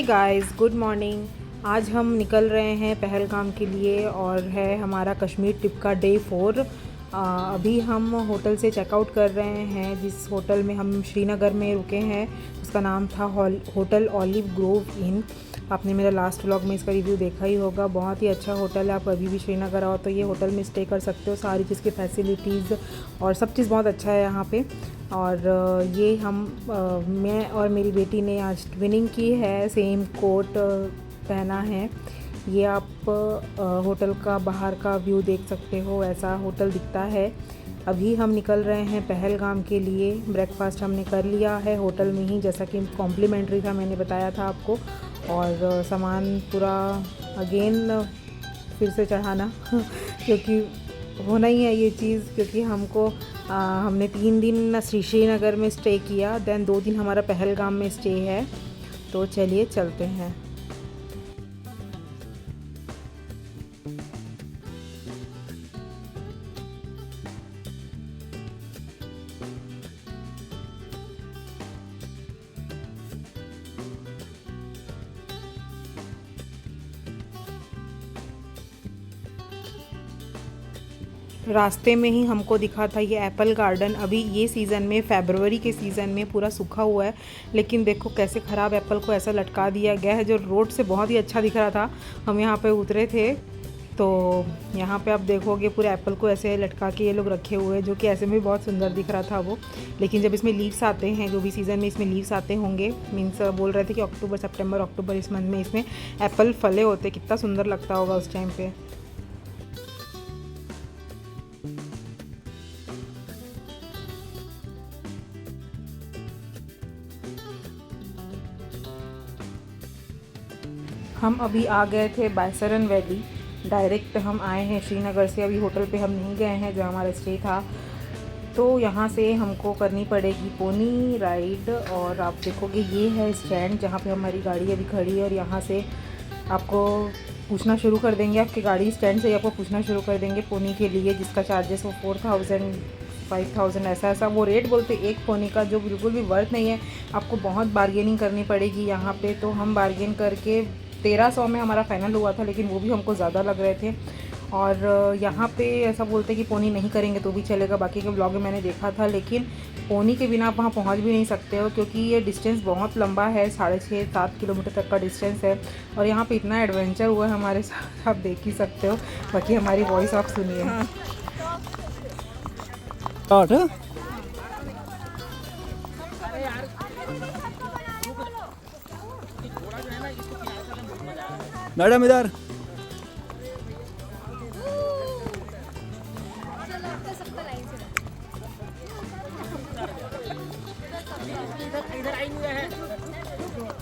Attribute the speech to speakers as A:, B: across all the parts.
A: Guys, good morning. आज हम निकल रहे हैं पहलगाम के लिए और है हमारा कश्मीर ट्रिप का डे 4। अभी हम होटल से चेकआउट कर रहे हैं। जिस होटल में हम श्रीनगर में रुके हैं उसका नाम था होटल ऑलिव ग्रोव इन। आपने मेरा लास्ट व्लॉग में इसका रिव्यू देखा ही होगा। बहुत ही अच्छा होटल है। आप अभी भी श्रीनगर आओ तो ये होटल में स्टे कर सकते हो। सारी चीज़ की फैसिलिटीज़ और सब चीज़ बहुत अच्छा है यहाँ पे। और ये मैं और मेरी बेटी ने आज ट्विनिंग की है। सेम कोट पहना है। ये आप होटल का बाहर का व्यू देख सकते हो, ऐसा होटल दिखता है। अभी हम निकल रहे हैं पहलगाम के लिए। ब्रेकफास्ट हमने कर लिया है होटल में ही, जैसा कि कॉम्प्लीमेंट्री था, मैंने बताया था आपको। और सामान पूरा अगेन फिर से चढ़ाना क्योंकि होना ही है ये चीज़, क्योंकि हमने 3 दिन श्रीनगर में स्टे किया, देन 2 दिन हमारा पहलगाम में स्टे है। तो चलिए चलते हैं। रास्ते में ही हमको दिखा था ये एप्पल गार्डन। अभी ये सीज़न में, फरवरी के सीज़न में पूरा सूखा हुआ है, लेकिन देखो कैसे ख़राब एप्पल को ऐसा लटका दिया गया है, जो रोड से बहुत ही अच्छा दिख रहा था। हम यहाँ पे उतरे थे तो यहाँ पे आप देखोगे पूरे एप्पल को ऐसे लटका के ये लोग रखे हुए हैं, जो कि ऐसे में बहुत सुंदर दिख रहा था वो। लेकिन जब इसमें लीव्स आते हैं, जो भी सीज़न में इसमें लीव्स आते होंगे, मीन्स बोल रहे थे कि अक्टूबर सितंबर अक्टूबर इस मंथ में इसमें एप्पल फले होते, कितना सुंदर लगता होगा उस टाइम पे। हम अभी आ गए थे बायसरन वैली। डायरेक्ट हम आए हैं श्रीनगर से, अभी होटल पे हम नहीं गए हैं जहाँ हमारा स्टे था। तो यहाँ से हमको करनी पड़ेगी पोनी राइड। और आप देखोगे ये है स्टैंड जहाँ पे हमारी गाड़ी अभी खड़ी है, और यहाँ से आपको पूछना शुरू कर देंगे। आपकी गाड़ी स्टैंड से ही आपको पूछना शुरू कर देंगे पोनी के लिए, जिसका चार्जेस वो 4000 5000 ऐसा वो रेट बोलते एक पोनी का, जो बिल्कुल भी वर्थ नहीं है। आपको बहुत बार्गेनिंग करनी पड़ेगी यहाँ पे। तो हम बार्गेन करके 1300 में हमारा फाइनल हुआ था, लेकिन वो भी हमको ज़्यादा लग रहे थे। और यहाँ पे ऐसा बोलते कि पोनी नहीं करेंगे तो भी चलेगा। बाकी के ब्लॉग में मैंने देखा था, लेकिन पोनी के बिना आप वहाँ पहुँच भी नहीं सकते हो, क्योंकि ये डिस्टेंस बहुत लंबा है। 6.5-7 किलोमीटर तक का डिस्टेंस है। और यहाँ पे इतना एडवेंचर हुआ है हमारे साथ, आप देख ही सकते हो। बाकी हमारी वॉइस आप सुनिए।
B: मैडम इधर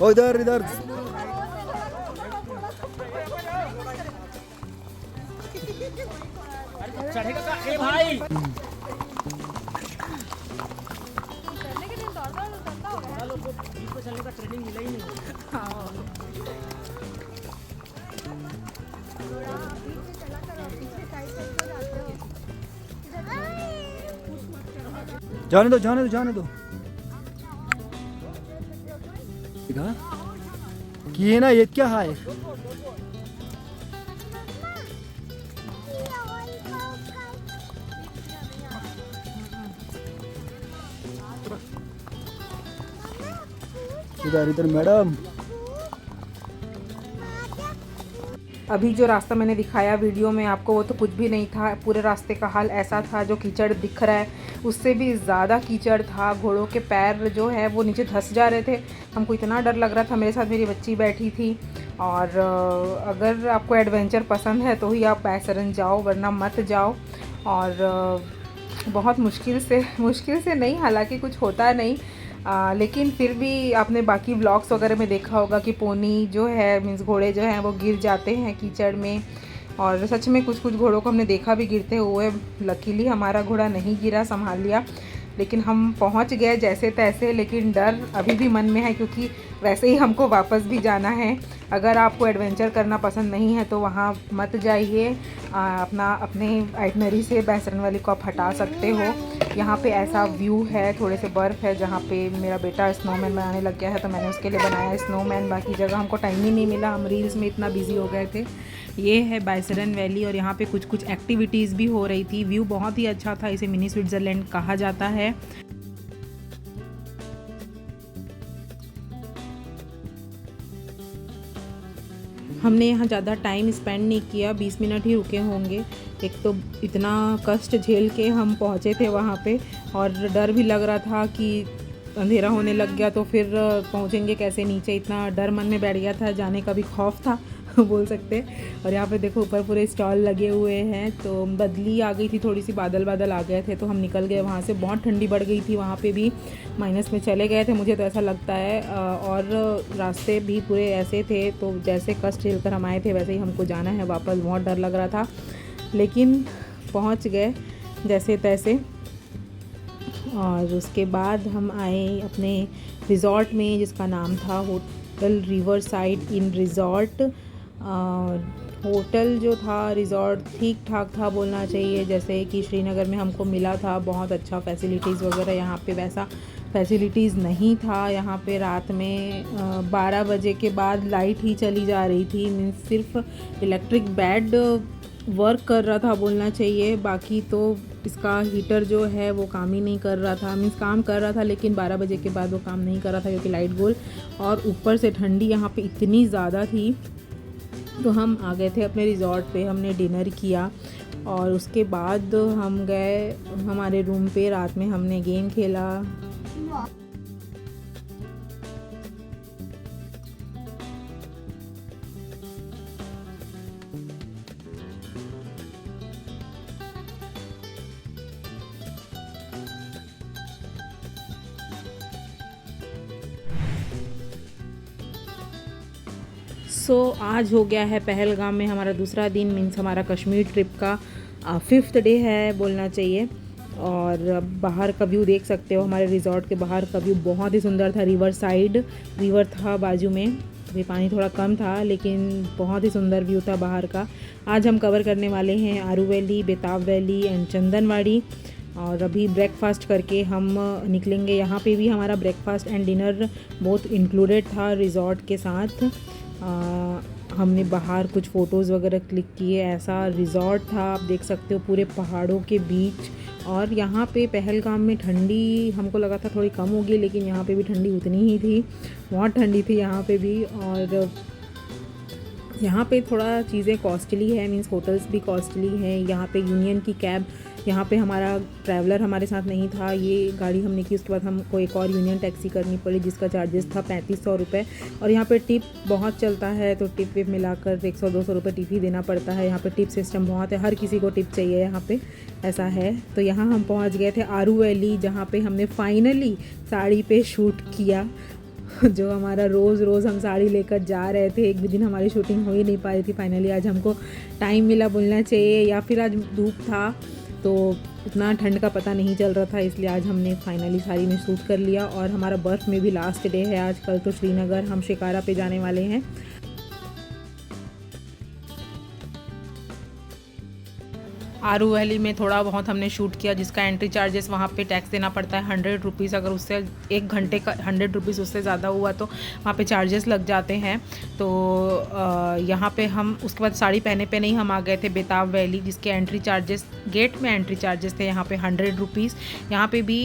B: ओ इधर इधर
C: चढ़ेगा ए भाई चलने का ट्रेनिंग मिला ही नहीं।
B: जाने दो जाने दो जाने दो। किए ना ये क्या है? इधर इधर मैडम।
A: अभी जो रास्ता मैंने दिखाया वीडियो में आपको, वो तो कुछ भी नहीं था। पूरे रास्ते का हाल ऐसा था, जो कीचड़ दिख रहा है उससे भी ज़्यादा कीचड़ था। घोड़ों के पैर जो है वो नीचे धंस जा रहे थे। हमको इतना डर लग रहा था। मेरे साथ मेरी बच्ची बैठी थी। और अगर आपको एडवेंचर पसंद है तो ही आप बायसरन जाओ, वरना मत जाओ। और बहुत मुश्किल से नहीं, हालांकि कुछ होता नहीं, लेकिन फिर भी आपने बाकी व्लॉग्स वगैरह में देखा होगा कि पोनी जो है, मीन्स घोड़े जो हैं वो गिर जाते हैं कीचड़ में। और सच में कुछ घोड़ों को हमने देखा भी गिरते हुए। लकीली हमारा घोड़ा नहीं गिरा, संभाल लिया। लेकिन हम पहुंच गए जैसे तैसे, लेकिन डर अभी भी मन में है, क्योंकि वैसे ही हमको वापस भी जाना है। अगर आपको एडवेंचर करना पसंद नहीं है तो वहाँ मत जाइए। अपने आइटनरी से बैसरन वैली को आप हटा सकते हो। यहाँ पे ऐसा व्यू है, थोड़े से बर्फ़ है, जहाँ पे मेरा बेटा स्नोमैन बनाने लग गया है तो मैंने उसके लिए बनाया स्नोमैन। बाकी जगह हमको टाइम ही नहीं मिला, हम रील्स में इतना बिजी हो गए थे। ये है बैसरन वैली और यहाँ पे कुछ एक्टिविटीज़ भी हो रही थी। व्यू बहुत ही अच्छा था, इसे मिनी स्विट्ज़रलैंड कहा जाता है। हमने यहाँ ज़्यादा टाइम स्पेंड नहीं किया, 20 मिनट ही रुके होंगे। एक तो इतना कष्ट झेल के हम पहुँचे थे वहाँ पे और डर भी लग रहा था कि अंधेरा होने लग गया तो फिर पहुँचेंगे कैसे नीचे, इतना डर मन में बैठ गया था, जाने का भी खौफ था बोल सकते हैं। और यहाँ पे देखो ऊपर पूरे स्टॉल लगे हुए हैं। तो बदली आ गई थी, थोड़ी सी बादल आ गए थे तो हम निकल गए वहाँ से। बहुत ठंडी बढ़ गई थी, वहाँ पे भी माइनस में चले गए थे, मुझे तो ऐसा लगता है। और रास्ते भी पूरे ऐसे थे, तो जैसे कष्ट झेलकर हम आए थे वैसे ही हमको जाना है वापस। बहुत डर लग रहा था लेकिन पहुँच गए जैसे तैसे। और उसके बाद हम आए अपने रिज़ॉर्ट में, जिसका नाम था होटल रिवर साइड इन रिज़ॉर्ट। होटल जो था, रिज़ॉर्ट ठीक ठाक था बोलना चाहिए, जैसे कि श्रीनगर में हमको मिला था। बहुत अच्छा फैसिलिटीज़ वगैरह यहाँ पे वैसा फैसिलिटीज़ नहीं था। यहाँ पे रात में 12 बजे के बाद लाइट ही चली जा रही थी। मीन्स सिर्फ इलेक्ट्रिक बेड वर्क कर रहा था बोलना चाहिए, बाकी तो इसका हीटर जो है वो काम ही नहीं कर रहा था। मीन्स काम कर रहा था लेकिन 12 बजे के बाद वो काम नहीं कर रहा था क्योंकि लाइट गोल। और ऊपर से ठंडी यहाँ पे इतनी ज़्यादा थी। तो हम आ गए थे अपने रिज़ॉर्ट पे, हमने डिनर किया और उसके बाद हम गए हमारे रूम पे। रात में हमने गेम खेला। आज हो गया है पहलगाम में हमारा दूसरा दिन। मीन्स हमारा कश्मीर ट्रिप का 5th डे है बोलना चाहिए। और बाहर का व्यू देख सकते हो, हमारे रिज़ॉर्ट के बाहर का व्यू बहुत ही सुंदर था। रिवर साइड रिवर था बाजू में, अभी पानी थोड़ा कम था लेकिन बहुत ही सुंदर व्यू था बाहर का। आज हम कवर करने वाले हैं आरू वैली, बेताब वैली एंड चंदनवाड़ी। और अभी ब्रेकफास्ट करके हम निकलेंगे। यहाँ पे भी हमारा breakfast and dinner both included था रिज़ॉर्ट के साथ। हमने बाहर कुछ फ़ोटोज़ वगैरह क्लिक किए। ऐसा रिज़ॉर्ट था, आप देख सकते हो पूरे पहाड़ों के बीच। और यहाँ पे पहलगाम में ठंडी हमको लगा था थोड़ी कम होगी, लेकिन यहाँ पे भी ठंडी उतनी ही थी, बहुत ठंडी थी यहाँ पे भी। और यहाँ पे थोड़ा चीज़ें कॉस्टली है, मीन्स होटल्स भी कॉस्टली हैं। यहाँ पे यूनियन की कैब, यहाँ पे हमारा ट्रैवलर हमारे साथ नहीं था, ये गाड़ी हमने की। उसके बाद हमको एक और यूनियन टैक्सी करनी पड़ी जिसका चार्जेस था 3500 रुपये। और यहाँ पे टिप बहुत चलता है, तो टिप विप मिलाकर 100-200 रुपये टिप ही देना पड़ता है। यहाँ पे टिप सिस्टम बहुत है, हर किसी को टिप चाहिए यहाँ पे, ऐसा है। तो यहाँ हम पहुँच गए थे आरू वैली, जहाँ पे हमने फाइनली साड़ी पे शूट किया। जो हमारा रोज़ हम साड़ी लेकर जा रहे थे, एक भी दिन हमारी शूटिंग हो ही नहीं पा रही थी। फाइनली आज हमको टाइम मिला बोलना चाहिए, या फिर आज धूप था तो उतना ठंड का पता नहीं चल रहा था, इसलिए आज हमने फाइनली साड़ी में शूट कर लिया। और हमारा बर्फ़ में भी लास्ट डे है आज। कल तो श्रीनगर हम शिकारा पे जाने वाले हैं। आरू वैली में थोड़ा बहुत हमने शूट किया, जिसका एंट्री चार्जेस वहाँ पे टैक्स देना पड़ता है 100 रुपीज़। अगर उससे 1 घंटे का 100 रुपीज़ उससे ज़्यादा हुआ तो वहाँ पे चार्जेस लग जाते हैं। तो यहाँ पे हम उसके बाद साड़ी पहने पे नहीं हम आ गए थे बेताब वैली, जिसके एंट्री चार्जेस, गेट में एंट्री चार्जेस थे यहाँ पे 100 रुपीज़। यहाँ पे भी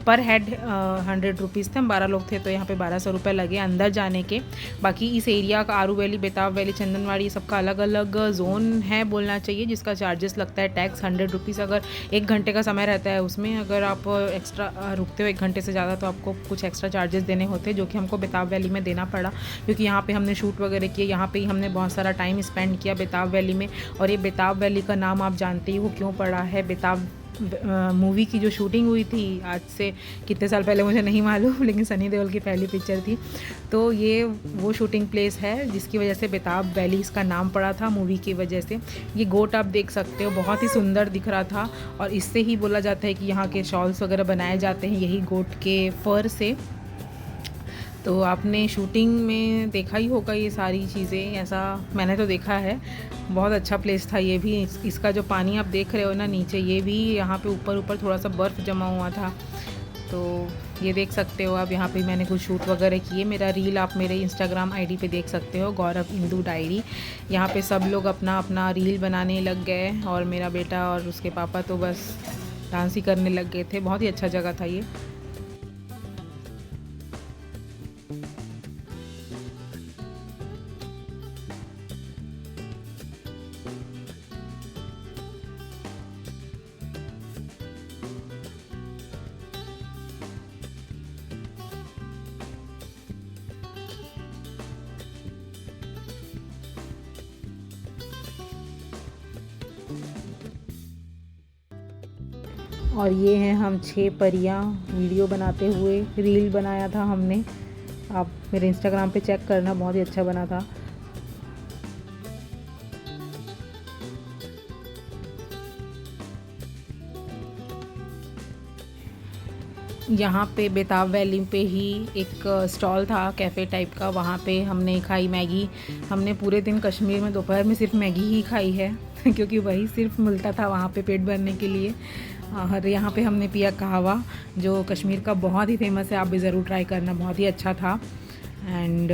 A: पर हेड 100 रुपीज़ थे। हम 12 लोग थे तो यहाँ पे 1200 रुपये लगे अंदर जाने के। बाकी इस एरिया का आरू वैली, बेताब वैली, चंदनवाड़ी, सबका अलग अलग जोन है बोलना चाहिए, जिसका चार्जेस लगता है टैक्स 100 रुपीज़। अगर 1 घंटे का समय रहता है उसमें, अगर आप एक्स्ट्रा रुकते हो 1 घंटे से ज़्यादा तो आपको कुछ एक्स्ट्रा चार्जेस देने होते हैं, जो कि हमको बेताब वैली में देना पड़ा, क्योंकि यहाँ पे हमने शूट वगैरह किए। यहाँ पे ही हमने बहुत सारा टाइम स्पेंड किया बेताब वैली में। और ये बेताब वैली का नाम आप जानते ही हो क्यों पड़ा है। बेताब मूवी की जो शूटिंग हुई थी आज से कितने साल पहले मुझे नहीं मालूम, लेकिन सनी देओल की पहली पिक्चर थी, तो ये वो शूटिंग प्लेस है जिसकी वजह से बेताब वैली इसका नाम पड़ा था, मूवी की वजह से। ये गोट आप देख सकते हो, बहुत ही सुंदर दिख रहा था। और इससे ही बोला जाता है कि यहाँ के शॉल्स वगैरह बनाए जाते हैं यही गोट के फर से। तो आपने शूटिंग में देखा ही होगा ये सारी चीज़ें, ऐसा मैंने तो देखा है। बहुत अच्छा प्लेस था ये भी। इसका जो पानी आप देख रहे हो ना नीचे, ये भी यहाँ पे ऊपर ऊपर थोड़ा सा बर्फ़ जमा हुआ था। तो ये देख सकते हो आप, यहाँ पे मैंने कुछ शूट वगैरह किए। मेरा रील आप मेरे इंस्टाग्राम आईडी पे देख सकते हो, गौरव इंदू डायरी। यहाँ पे सब लोग अपना अपना रील बनाने लग गए और मेरा बेटा और उसके पापा तो बस डांस ही करने लग गए थे। बहुत ही अच्छा जगह था ये। और ये हैं हम 6 परियां वीडियो बनाते हुए। रील बनाया था हमने, आप मेरे इंस्टाग्राम पे चेक करना, बहुत ही अच्छा बना था। यहाँ पे बेताब वैली पे ही एक स्टॉल था कैफ़े टाइप का, वहाँ पे हमने खाई मैगी। हमने पूरे दिन कश्मीर में दोपहर में सिर्फ मैगी ही खाई है क्योंकि वही सिर्फ मिलता था वहाँ पे पेट भरने के लिए। और यहाँ पे हमने पिया कहवा, जो कश्मीर का बहुत ही फेमस है, आप भी ज़रूर ट्राई करना, बहुत ही अच्छा था। एंड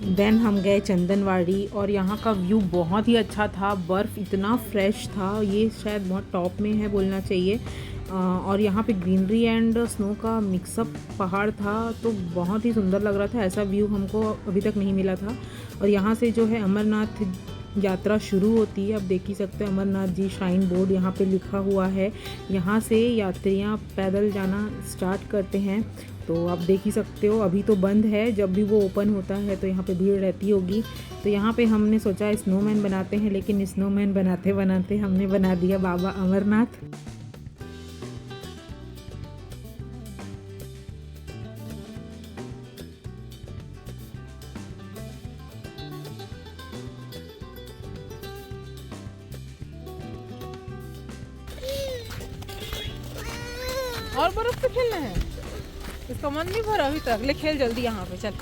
A: देन हम गए चंदनवाड़ी और यहाँ का व्यू बहुत ही अच्छा था। बर्फ़ इतना फ्रेश था, ये शायद बहुत टॉप में है बोलना चाहिए। और यहाँ पे ग्रीनरी एंड स्नो का मिक्सअप पहाड़ था, तो बहुत ही सुंदर लग रहा था। ऐसा व्यू हमको अभी तक नहीं मिला था। और यहाँ से जो है अमरनाथ यात्रा शुरू होती है। आप देख ही सकते हैं अमरनाथ जी श्राइन बोर्ड यहाँ पे लिखा हुआ है। यहाँ से यात्रियाँ पैदल जाना स्टार्ट करते हैं। तो आप देख ही सकते हो, अभी तो बंद है, जब भी वो ओपन होता है तो यहाँ पे भीड़ रहती होगी। तो यहाँ पे हमने सोचा स्नोमैन बनाते हैं, लेकिन स्नोमैन बनाते बनाते हमने बना दिया बाबा अमरनाथ। और बर्फ पे खेलना है, इसका मन नहीं भरा अभी तक। ले खेल जल्दी यहाँ पे, चल।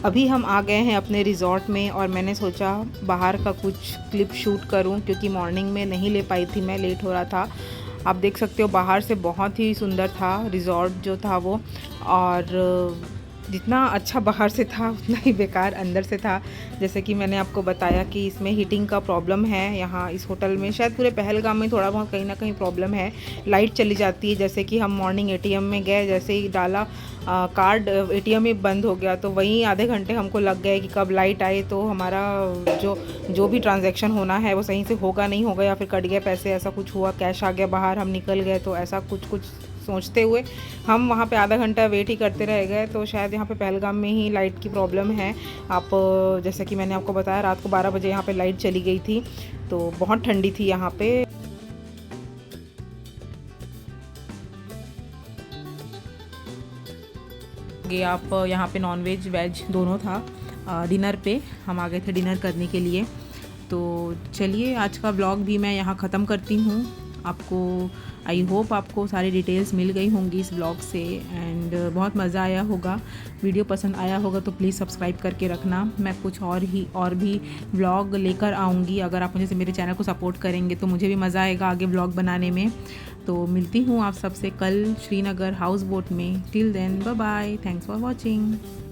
A: अभी हम आ गए हैं अपने रिज़ॉर्ट में और मैंने सोचा बाहर का कुछ क्लिप शूट करूं, क्योंकि मॉर्निंग में नहीं ले पाई थी मैं, लेट हो रहा था। आप देख सकते हो बाहर से बहुत ही सुंदर था रिज़ॉर्ट जो था वो, और जितना अच्छा बाहर से था उतना ही बेकार अंदर से था। जैसे कि मैंने आपको बताया कि इसमें हीटिंग का प्रॉब्लम है यहाँ इस होटल में। शायद पूरे पहलगाम में थोड़ा बहुत कहीं ना कहीं प्रॉब्लम है, लाइट चली जाती है। जैसे कि हम मॉर्निंग एटीएम में गए, जैसे ही डाला कार्ड, एटीएम में बंद हो गया, तो वहीं आधे घंटे हमको लग गए कि कब लाइट आए तो हमारा जो भी ट्रांजैक्शन होना है वो सही से होगा नहीं होगा, या फिर कट गए पैसे, ऐसा कुछ हुआ, कैश आ गया बाहर, हम निकल गए। तो ऐसा कुछ सोचते हुए हम वहाँ पे आधा घंटा वेट ही करते रह गए। तो शायद यहाँ पे पहलगाम में ही लाइट की प्रॉब्लम है। आप जैसे कि मैंने आपको बताया, रात को 12 बजे यहाँ पे लाइट चली गई थी, तो बहुत ठंडी थी यहाँ पे। आप यहाँ पे नॉनवेज वेज दोनों था। डिनर पे हम आ गए थे डिनर करने के लिए। तो चलिए आज का व्लॉग भी मैं यहाँ ख़त्म करती हूँ। आपको आई होप आपको सारी डिटेल्स मिल गई होंगी इस ब्लॉग से, एंड बहुत मज़ा आया होगा। वीडियो पसंद आया होगा तो प्लीज़ सब्सक्राइब करके रखना। मैं कुछ और भी व्लॉग लेकर आऊँगी। अगर आप मुझे से मेरे चैनल को सपोर्ट करेंगे तो मुझे भी मज़ा आएगा आगे व्लॉग बनाने में। तो मिलती हूँ आप सबसे कल श्रीनगर हाउस बोट में। Till then bye bye, thanks for watching.